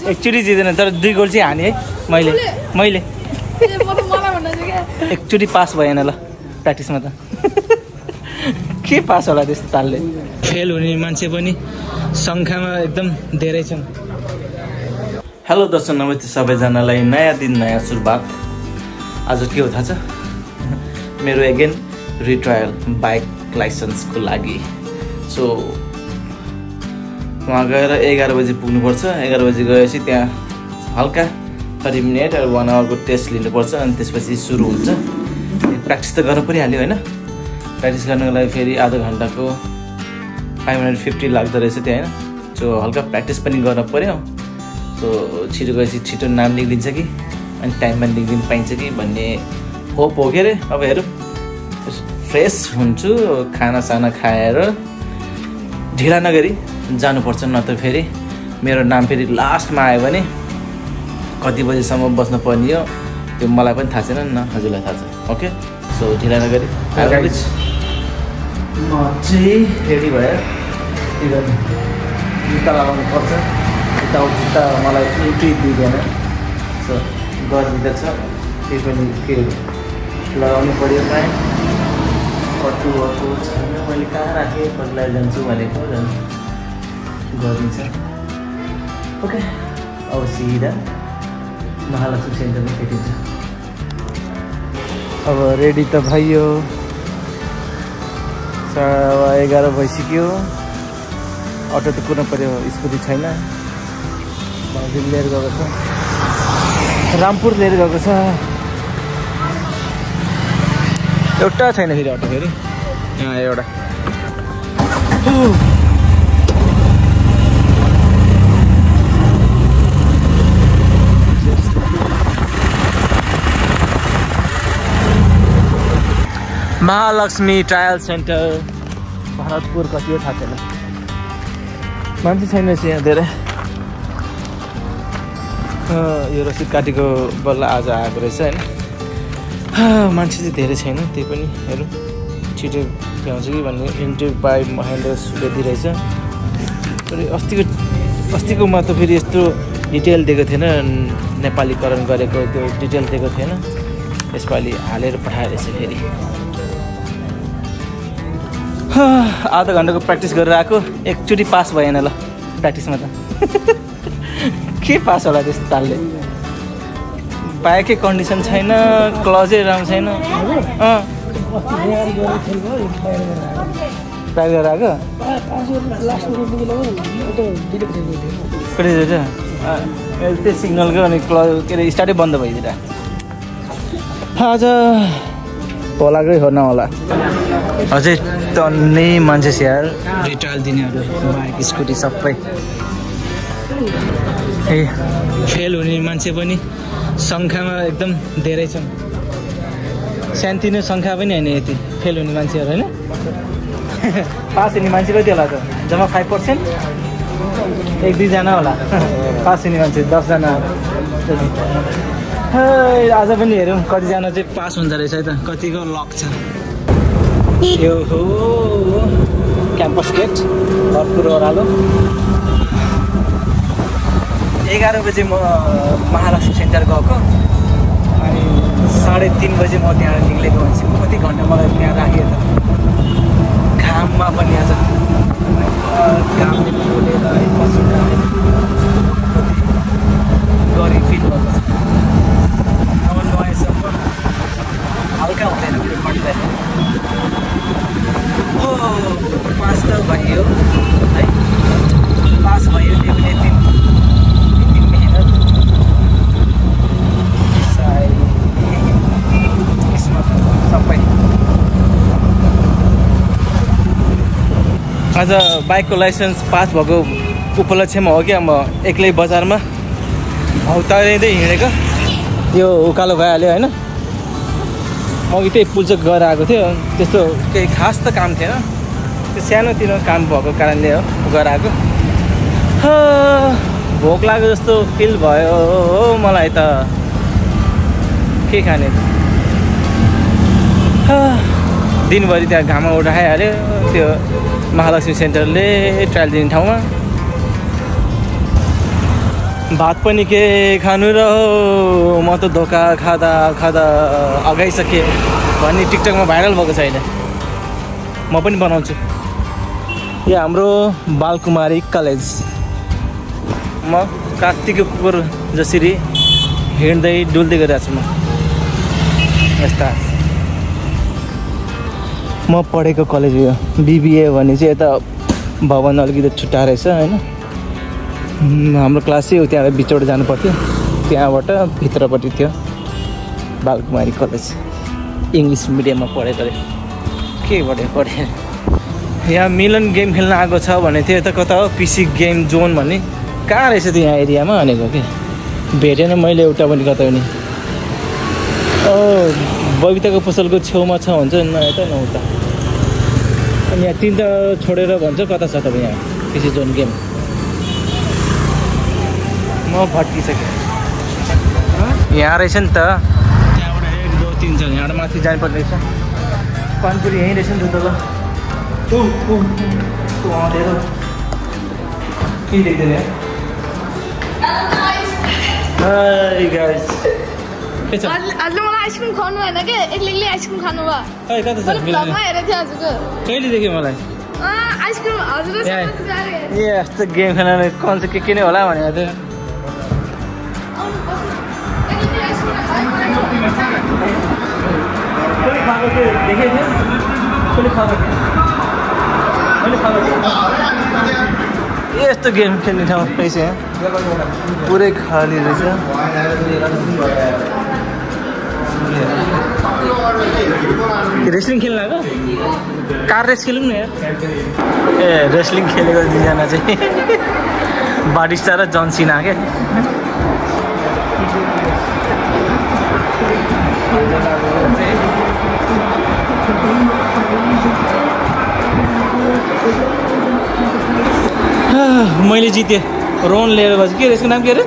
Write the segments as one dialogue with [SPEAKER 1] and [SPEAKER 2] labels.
[SPEAKER 1] एकचोटि जित्दैन तर 2 गोल चाहिँ हाने है मैले एकचोटि पास भएन ल प्र्याक्टिसमा त के पास होला त्यस्तो तालले फेल हुने मान्छे पनि सङ्ख्यामा एकदम धेरै छन्। हेलो दर्शक नमस्ते सबैजनालाई, नयाँ दिन नयाँ सुरुवात। आज के हो थाहा छ, मेरो एगेन रिट्रायल बाइक लाइसेन्सको लागि। सो वहाँ गएर 11 बजी पुग्नुपर्छ। 11 बजी गएपछि त्यहाँ हल्का 30 मिनट 1 आवरको टेस्ट लिनुपर्छ अनि त्यसपछि सुरु हुन्छ। प्र्याक्टिस त गर्न परिहाल्यो होइन। प्र्याक्टिस गर्नको लागि फेरि आधा घन्टाको 550 लाग्दो रहेछ त्यहाँ होइन। सो हल्का प्र्याक्टिस पनि गर्न पर्यो। सो छिटो गएपछि छिटो नाम निक्लिन्छ कि अनि टाइममा निक्लिनु पाइन्छ कि भन्ने होप हो के अरे। अब हेरौँ, फ्रेस हुन्छु, खानासाना खाएर ढिला नगरी जानुपर्छ, नत्र फेरि मेरो नाम फेरि लास्टमा आयो भने कति बजीसम्म बस्नु पर्ने हो त्यो मलाई पनि थाहा छैन न, हजुरलाई थाहा छ। ओके, सो ढिला नगरी म चाहिँ रेडी भएर जुत्ता लगाउनु पर्छ। जुत्ता मलाई इन्ट्री दिँदैन, सो गरिदिँदा छ त्यही पनि के लगाउनु पऱ्यो। प्यान्ट कटुको छैन, मैले कहाँ राखेँ, कसलाई जान्छु भनेको गरिदिन्छ। ओके, अब सिधा महालक्ष्मी सेन्टरमा भेटिन्छ। अब रेडी त भयो, 11:30 भइसक्यो। अटो त कुर्नु पऱ्यो, स्कुटी छैन। भाउजूले लिएर गएको छ, रामपुर लिएर गएको छ। एउटा छैन फेरि अटो, फेरि यहाँ एउटा। महालक्ष्मी ट्रायल सेन्टर भरतपुर कति हो थाहा छैन, मान्छे छैन यहाँ धेरै। यो रसिद काटेको बल्ल आज आएको रहेछ होइन। मान्छे चाहिँ धेरै छैन, त्यही पनि हेरौँ छिटो भ्याउँछ कि भन्ने। इन्टरभ्यू बाई महेन्द्र सुवेदी रहेछ। अस्तिकोमा त फेरि यस्तो डिटेल दिएको थिएन, नेपालीकरण गरेको त्यो डिटेल दिएको थिएन। यसपालि हालेर पठाएर रहेछ फेरि। आधा घन्टाको प्र्याक्टिस गरेर आएको, एकचोटि पास भएन ल प्र्याक्टिसमा त के पास होला त्यस्तो तालले। बाइकै कन्डिसन छैन, क्लजै राम्रो छैन। ट्राई गरेर आएको त्यो सिग्नलको अनि क्लज के अरे स्टार्टै बन्द भइदिएर आज होलाकै हो नहोला। अझै टन्नै मान्छे स्याहार रिट्रायल दिनेहरू, बाइक स्कुटी सबै। ए फेल हुने मान्छे पनि सङ्ख्यामा एकदम धेरै छन्। सानोतिनो सङ्ख्या पनि होइन यति फेल हुने मान्छेहरू होइन। पास हुने मान्छे कति होला त, जम्मा 5%, 1-2 जना होला पास हुने मान्छे, 10 जना। आज पनि हेरौँ कतिजना चाहिँ पास हुन्छ रहेछ है त, कतिको लक छ। यो हो क्याम्पस गेट भरतपुर ओह्रालो। 11 बजे म महालक्ष्मी सेन्टर गएको अनि 3:30 बजे म त्यहाँ निक्लेको। भनेपछि कति घन्टा मलाई त्यहाँ राखेँ त, घाममा पनि आज घामले पोलेर है पसिना गरी फिल भएको छ। अब नुहाएसम्म हल्का हुँदैन कटिँदैन। ओ पास त भयो है, पास भयो। त्यो पनि 3 मिहिनेत सबै। आज बाइकको लाइसेन्स पास भएको उपलक्ष्यमा हो क्या, म एक्लै बजारमा हौतारिँदै हिँडेको। यो उकालो भइहाल्यो होइन। अघि त्यही पुल्चोक गएर आएको थियो, त्यस्तो केही खास त काम थिएन, त्यो सानोतिनो काम भएको कारणले हो गएर आएको। भोक लाग्यो जस्तो फिल भयो हो मलाई त, के खाने। दिनभरि त्यहाँ घाममा उठाइहाल्यो त्यो महालक्ष्मी सेन्टरले ट्रायल दिने ठाउँमा। भात पनि के खानु र म त धोका खाँदा खाँदा अगाइसकेँ भन्ने टिकटकमा भाइरल भएको छ अहिले। म पनि बनाउँछु। यो हाम्रो बालकुमारी कलेज। म कात्तिको कुकुर जसरी हिँड्दै डुल्दै गरिरहेको छु। यस्ता म पढेको कलेज हो BBA भने चाहिँ यता भवन अलिकति छुट्टा रहेछ होइन। हाम्रो क्लास चाहिँ त्यहाँ बिचबाट जानु पर्थ्यो, त्यहाँबाट भित्रपट्टि थियो बालकुमारी कलेज। इङ्ग्लिस मिडियममा पढेको अरे के पढेँ। यहाँ मिलन गेम खेल्न आएको छ भने थियो। यता कता हो PC गेम जोन भन्ने कहाँ रहेछ त्यो यहाँ एरियामा भनेको कि भेटेन मैले एउटा पनि कता पनि। बबिताको पसलको छेउमा छ भन्छ न यता न उता। अनि यहाँ 3 त छोडेर भन्छ कता छ तपाईँ यहाँ PC जोन गेम। म भट्किसकेँ। यहाँ रहेछ नि त। त्यहाँबाट 1 2 3 छ। यहाँबाट माथि जानुपर्ने रहेछ। पानपुरी यहीँ रहेछ नि त ल। अँधेर के देख्दैन। हाई गाइस के छ?
[SPEAKER 2] हजुर मलाई आइसक्रिम खानु हैन के एक्लै आइसक्रिम खानु भयो।
[SPEAKER 1] खै कता छ?
[SPEAKER 2] ब्लगमा हेरेको थिएँ हजुरको।
[SPEAKER 1] कहिले देख्यो मलाई?
[SPEAKER 2] आइसक्रिम हजुरले सँग जारे।
[SPEAKER 1] ए यस्तो गेम खेल्न कन चाहिँ के नै होला भनेको थियो। कोले खाएको थियो देखेको थियो? कोले खाएको थियो? मैले खाएको थिएँ। यस्तो गेम खेल्ने ठाउँ रहेछ यहाँ। पुरै खाली रहेछ। रेस्लिङ खेल्न आएको? कार रेस खेलौँ न यार। ए रेस्लिङ खेलेको 2 जना चाहिँ बाडिस्टा र जन सिना के। मैले जितेँ। रोन लिएर गएछु। के यसको नाम के अरे?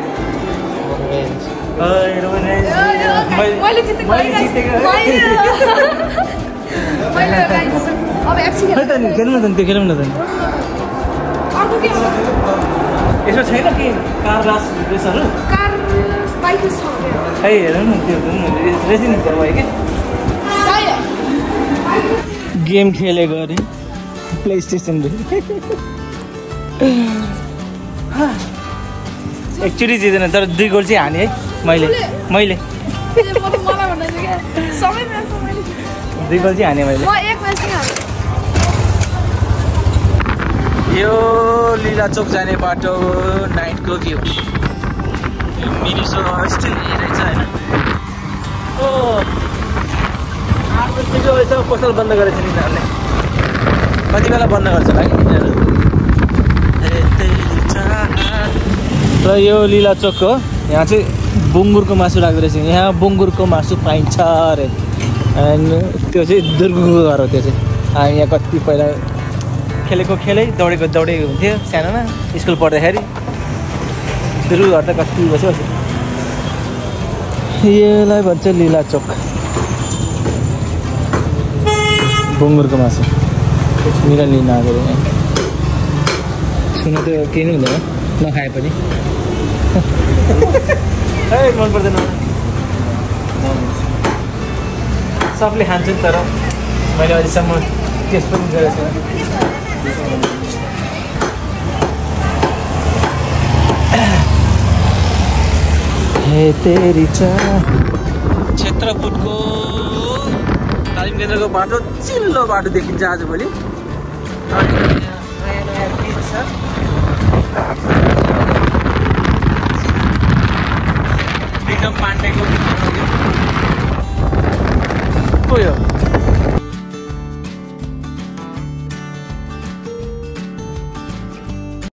[SPEAKER 2] मैले जितेको अब एक्सन
[SPEAKER 1] खेल्नु न त खेलौँ न त। यसो छैन कि कार रेसहरू?
[SPEAKER 2] कार बाइक छ
[SPEAKER 1] खै हेरौँ न त्यो रेसिङ भयो कि गेम खेलेको अरे प्ले स्टेसनले। एक्चुअली जितेन तर 2 गोल चाहिँ हाने है मैले
[SPEAKER 2] 2
[SPEAKER 1] गोल चाहिँ हाने मैले। यो लीला चोक जाने बाटो नाइटको भ्यू। मिनी सो स्टिल रहेछ होइन। पसल बन्द गरेछ नि यिनीहरूले। कति बेला बन्द गर्छ होला कि यिनीहरू। र यो लीला चोक हो। यहाँ चाहिँ बुङ्गुरको मासु राख्दो रहेछ। यहाँ बुङ्गुरको मासु पाइन्छ अरे। त्यो चाहिँ दुर्गुको घर हो। त्यो चाहिँ हामी यहाँ कति पहिला खेलेको खेलै दौडेको दौडेको हुन्थ्यो सानोमा स्कुल पढ्दाखेरि। दुर्गु घर त कति बस्यो। यसलाई भन्छ लीला चोक। बुङ्गुरको मासु मिरा लिन आएको छुन त केही नै हुँदैन नखाए पनि। मन पर्दैन। सबले खान्छन् तर मैले अहिलेसम्म टेस्ट पनि गरेको छैन। हे तेरी क्षेत्रपुटको तालिम केन्द्रको बाटो चिल्लो बाटो देखिन्छ आजभोलि। विक्रम पाण्डेको को यो